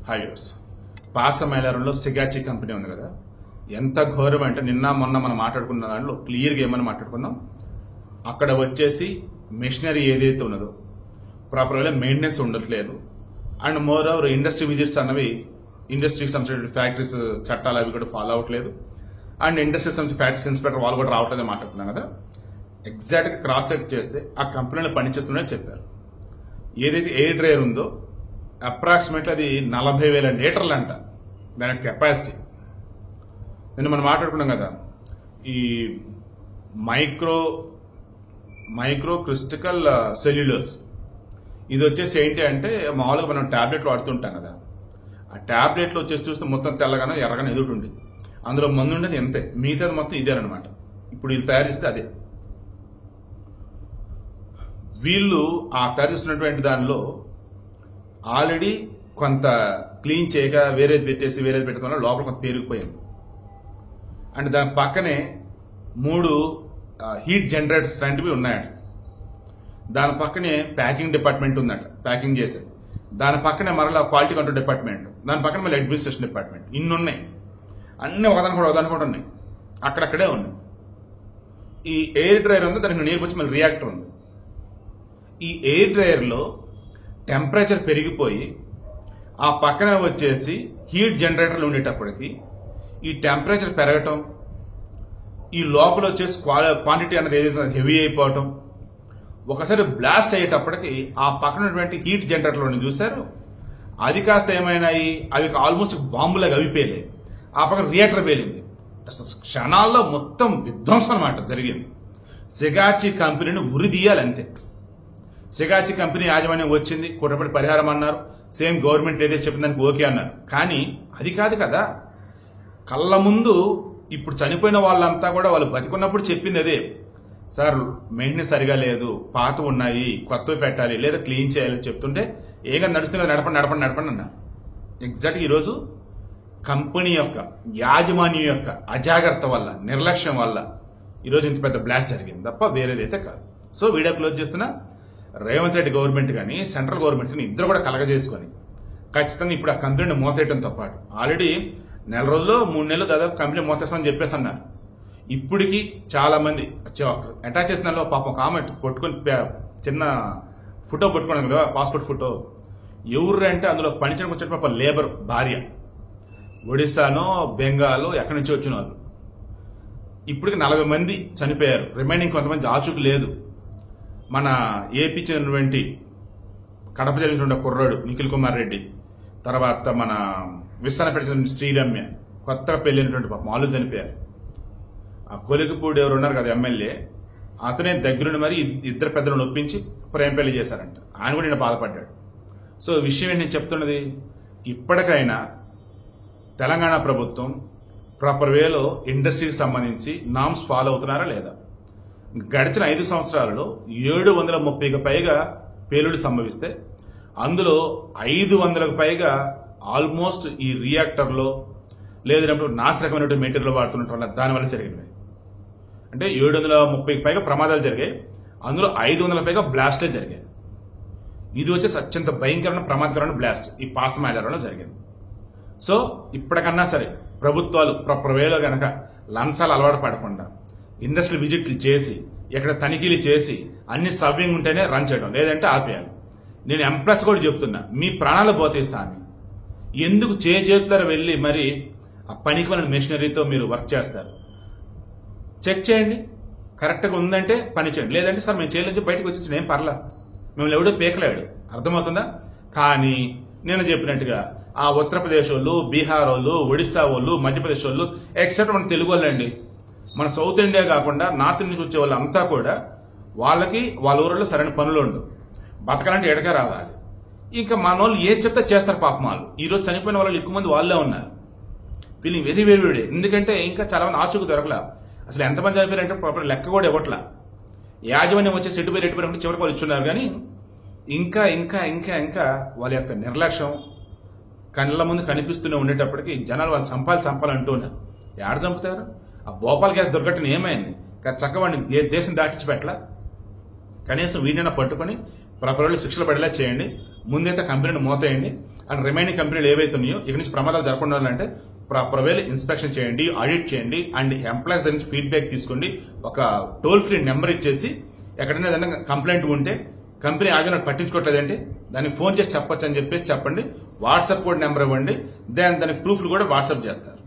Highways పాసమైలారంలో Sigachi company ఉంది కదా, ఎంత ఘోరం అంటే నిన్న మొన్న మనం మాట్లాడుకున్న దాంట్లో క్లియర్గా ఏమని మాట్లాడుకున్నాం. అక్కడ వచ్చేసి మెషినరీ ఏదైతే ఉన్నదో ప్రాపర్గా మెయింటెనెన్స్ ఉండట్లేదు. And more over industry visits అన్నవి ఇండస్ట్రీకి సంబంధించిన ఫ్యాక్టరీస్ చట్టాలు అవి కూడా ఫాలో అవ్వట్లేదు. అండ్ ఇండస్ట్రీకి సంబంధించిన ఫ్యాక్టరీస్ ఇన్స్పెక్టర్ వాళ్ళు కూడా రావట్లేదని మాట్లాడుతున్నాం కదా. ఎగ్జాక్ట్గా క్రాస్ చెక్ చేస్తే ఆ కంపెనీలో పనిచేస్తున్నాయని చెప్పారు. ఏదైతే ఎయిర్ డ్రైయర్ ఉందో అప్రాక్సిమేట్లీ అది 40,000 లీటర్లు అంట దాని కెపాసిటీ. నిన్న మనం మాట్లాడుకున్నాం కదా, ఈ మైక్రో క్రిస్టికల్ సెల్యులోస్ ఇది వచ్చేసి ఏంటి అంటే మామూలుగా మనం ట్యాబ్లెట్లు వాడుతుంటాం కదా, ఆ ట్యాబ్లెట్లు వచ్చేసి చూస్తే మొత్తం తెల్లగానో ఎర్రగానో ఎదుటి ఉండేది, అందులో మందు ఉండేది ఎంతే, మిగతాది మొత్తం ఇదేనమాట. ఇప్పుడు వీళ్ళు తయారు చేస్తే అదే. వీళ్ళు ఆ తయారు చేస్తున్నటువంటి దానిలో ఆల్రెడీ కొంత క్లీన్ చేయక వేరేది పెట్టడం వల్ల లోపల కొంత పేరుకుపోయింది. అండ్ దాని పక్కనే 3 హీట్ జనరేటర్స్ లాంటివి ఉన్నాయట. దాని పక్కనే ప్యాకింగ్ డిపార్ట్మెంట్ ఉందట, ప్యాకింగ్ చేసేది. దాని పక్కనే మరలా క్వాలిటీ కంట్రోల్ డిపార్ట్మెంట్, దాని పక్కన మళ్ళీ అడ్మినిస్ట్రేషన్ డిపార్ట్మెంట్. ఇన్ని ఉన్నాయి, అన్ని ఒకదాని కూడా ఉన్నాయి, అక్కడక్కడే ఉన్నాయి. ఈ ఎయిర్ డ్రైయర్ ఉంది, దానికి నీరు వచ్చి మళ్ళీ రియాక్టర్ ఉంది. ఈ ఎయిర్ డ్రైయర్లో టెంపరేచర్ పెరిగిపోయి ఆ పక్కన వచ్చేసి హీట్ జనరేటర్లు ఉండేటప్పటికి ఈ టెంపరేచర్ పెరగటం, ఈ లోపల వచ్చేసి క్వాంటిటీ అనేది ఏదైతే హెవీ అయిపోవటం, ఒకసారి బ్లాస్ట్ అయ్యేటప్పటికి ఆ పక్కన ఉన్నటువంటి హీట్ జనరేటర్లు చూశారు, అది కాస్త ఏమైనాయి, అవి ఆల్మోస్ట్ బాంబులాగా అవిపోయాయి. ఆ పక్కన రియాక్టర్ పేలింది. క్షణాల్లో మొత్తం విధ్వంసం అన్నమాట జరిగింది. సిగాచి కంపెనీని ఉరిదీయాలి అంతే. సిగాచి కంపెనీ యాజమాన్యం వచ్చింది, కుట్రపడి పరిహారం అన్నారు, సేమ్ గవర్నమెంట్ ఏదైతే చెప్పిన దానికి ఓకే అన్నారు. కానీ అది కాదు కదా, కళ్ళ ముందు ఇప్పుడు చనిపోయిన వాళ్ళంతా కూడా వాళ్ళు బతికున్నప్పుడు చెప్పింది అదే, సార్ మెయింటెనెన్స్ సరిగా లేదు, పాత ఉన్నాయి, కొత్తవి పెట్టాలి లేదా క్లీన్ చేయాలి చెప్తుంటే ఏగా నడుస్తుంది, నడపండి అన్నారు. ఎగ్జాక్ట్గా ఈరోజు కంపెనీ యొక్క యాజమాన్యం యొక్క అజాగ్రత్త వల్ల, నిర్లక్ష్యం వల్ల ఈరోజు ఇంత పెద్ద బ్లాస్ట్ జరిగింది తప్ప వేరేదైతే కాదు. సో వీడియో క్లోజ్ చేస్తున్నా. రేవంత్ రెడ్డి గవర్నమెంట్ కానీ సెంట్రల్ గవర్నమెంట్ కానీ ఇద్దరు కూడా కలగజేసుకొని ఖచ్చితంగా ఇప్పుడు ఆ కంపెనీని మూతేయడంతో పాటు ఆల్రెడీ 4 రోజులు 3 నెలలు దాదాపు కంపెనీ మూతేస్తామని చెప్పేసి అన్నారు. ఇప్పటికి చాలా మంది అటాచ్ చేసిన పాపం ఒక ఆమె పట్టుకొని చిన్న ఫోటో పట్టుకున్నాను కదా, పాస్పోర్ట్ ఫోటో. ఎవరు అంటే అందులో పనిచేయడానికి వచ్చే పాప లేబర్ భార్య, ఒడిశానో బెంగాలో ఎక్కడి నుంచి వచ్చిన వాళ్ళు. ఇప్పటికి 40 మంది చనిపోయారు, రిమైనింగ్ కొంతమంది ఆచూకు లేదు. మన ఏపీ చెందినటువంటి కడప జరిగిన కుర్రాడు నిఖిల్ కుమార్ రెడ్డి, తర్వాత మన విశాఖపేట చెందిన శ్రీరమ్య, కొత్తగా పెళ్ళినటువంటి పాపం వాళ్ళు చనిపోయారు. ఆ కొలికిపూడి ఎవరు ఉన్నారు కదా ఎమ్మెల్యే, అతనే దగ్గరుండి మరి ఇద్దరు పెద్దలను ఒప్పించి ప్రేమ పెళ్లి చేశారంట. ఆయన కూడా నేను బాధపడ్డాడు. సో విషయం ఏంటి నేను చెప్తున్నది, ఇప్పటికైనా తెలంగాణ ప్రభుత్వం ప్రాపర్ వేలో ఇండస్ట్రీకి సంబంధించి నామ్స్ ఫాలో అవుతున్నారా లేదా? గడిచిన 5 సంవత్సరాలలో 730కి పైగా పేలుడు సంభవిస్తే అందులో 500కు పైగా ఆల్మోస్ట్ ఈ రియాక్టర్లో లేదంటే నాశరకమైన మెటీరియల్ వాడుతున్నట్టు వల్ల దానివల్ల జరిగినవి. అంటే 730కి పైగా ప్రమాదాలు జరిగాయి, అందులో 500 పైగా బ్లాస్ట్లే జరిగాయి. ఇది వచ్చేసి అత్యంత భయంకరమైన ప్రమాదకరమైన బ్లాస్ట్ ఈ పాసమైలారంలో జరిగింది. సో ఇప్పటికన్నా సరే ప్రభుత్వాలు ప్రాపర్ వేలో గనక లంచాలు అలవాటు పడకుండా ఇండస్ట్రీ విజిట్లు చేసి ఇక్కడ తనిఖీలు చేసి అన్ని సవ్యంగా ఉంటేనే రన్ చేయడం, లేదంటే ఆపేయాలి. నేను ఎంప్రెస్ కూడా చెప్తున్నా, మీ ప్రాణాలు పోతే సామి ఎందుకు చేతుల వెళ్ళి మరి ఆ పనికి మన మెషినరీతో మీరు వర్క్ చేస్తారు? చెక్ చేయండి, కరెక్ట్గా ఉందంటే పని చేయండి, లేదంటే సార్ మేము చేయలేదు బయటకు వచ్చేసి ఏం పర్లా, మిమ్మల్ని ఎవడో పేకలేడు, అర్థమవుతుందా? కానీ నేను చెప్పినట్టుగా ఆ ఉత్తరప్రదేశ్ వాళ్ళు, బీహార్ వాళ్ళు, ఒడిశా వాళ్ళు, మధ్యప్రదేశ్ వాళ్ళు ఎక్సెప్ట్ మన తెలుగు వాళ్ళండి, మన సౌత్ ఇండియా కాకుండా నార్త్ ఇండియా నుంచి వచ్చే వాళ్ళంతా కూడా వాళ్ళకి వాళ్ళ ఊళ్ళో సరైన పనులు ఉండవు, బతకాలంటే ఎడగా రావాలి. ఇంకా మన వాళ్ళు ఏది చెప్తే చేస్తారు పాపం. వాళ్ళు ఈరోజు చనిపోయిన వాళ్ళు ఎక్కువ మంది వాళ్ళే ఉన్నారు. ఫీలింగ్ వెరీ వెరీ వెరీ, ఎందుకంటే ఇంకా చాలా మంది ఆచూకు దొరకలా. అసలు ఎంతమంది చనిపోయారంటే ప్రాపర్ లెక్క కూడా ఇవ్వట్లా. యాజమాన్యం వచ్చేసి ఎటుపోయి చివరికి వాళ్ళు ఇచ్చున్నారు. కానీ ఇంకా ఇంకా ఇంకా ఇంకా వాళ్ళ యొక్క నిర్లక్ష్యం కళ్ళ ముందు కనిపిస్తూనే ఉండేటప్పటికి జనాలు వాళ్ళు చంపాలంటున్నారు. ఎక్కడ చంపుతారు? ఆ భోపాల్ గ్యాస్ దొరకటం ఏమైంది? చక్కగా వాడిని దేశం దాటించి పెట్టలా. కనీసం వీడినైనా పట్టుకొని ప్రాపర్గా శిక్షలు పడేలా చేయండి. ముందైతే కంపెనీని మూతేయండి. అండ్ రిమైనింగ్ కంపెనీలు ఏవైతే ఉన్నాయో ఇక నుంచి ప్రమాదాలు జరగకుండా ఉండాలంటే ప్రాపర్ వేలో ఇన్స్పెక్షన్ చేయండి, ఆడిట్ చేయండి అండ్ ఎంప్లాయీస్ దగ్గర నుంచి ఫీడ్బ్యాక్ తీసుకోండి. ఒక టోల్ ఫ్రీ నెంబర్ ఇచ్చేసి ఎక్కడైనా ఏదైనా కంప్లైంట్ ఉంటే కంపెనీ ఆగినట్టు పట్టించుకోవట్లేదంటే దానికి ఫోన్ చేసి చెప్పొచ్చు అని చెప్పేసి చెప్పండి. వాట్సాప్ కూడా నెంబర్ ఇవ్వండి, దానికి ప్రూఫ్లు కూడా వాట్సాప్ చేస్తారు.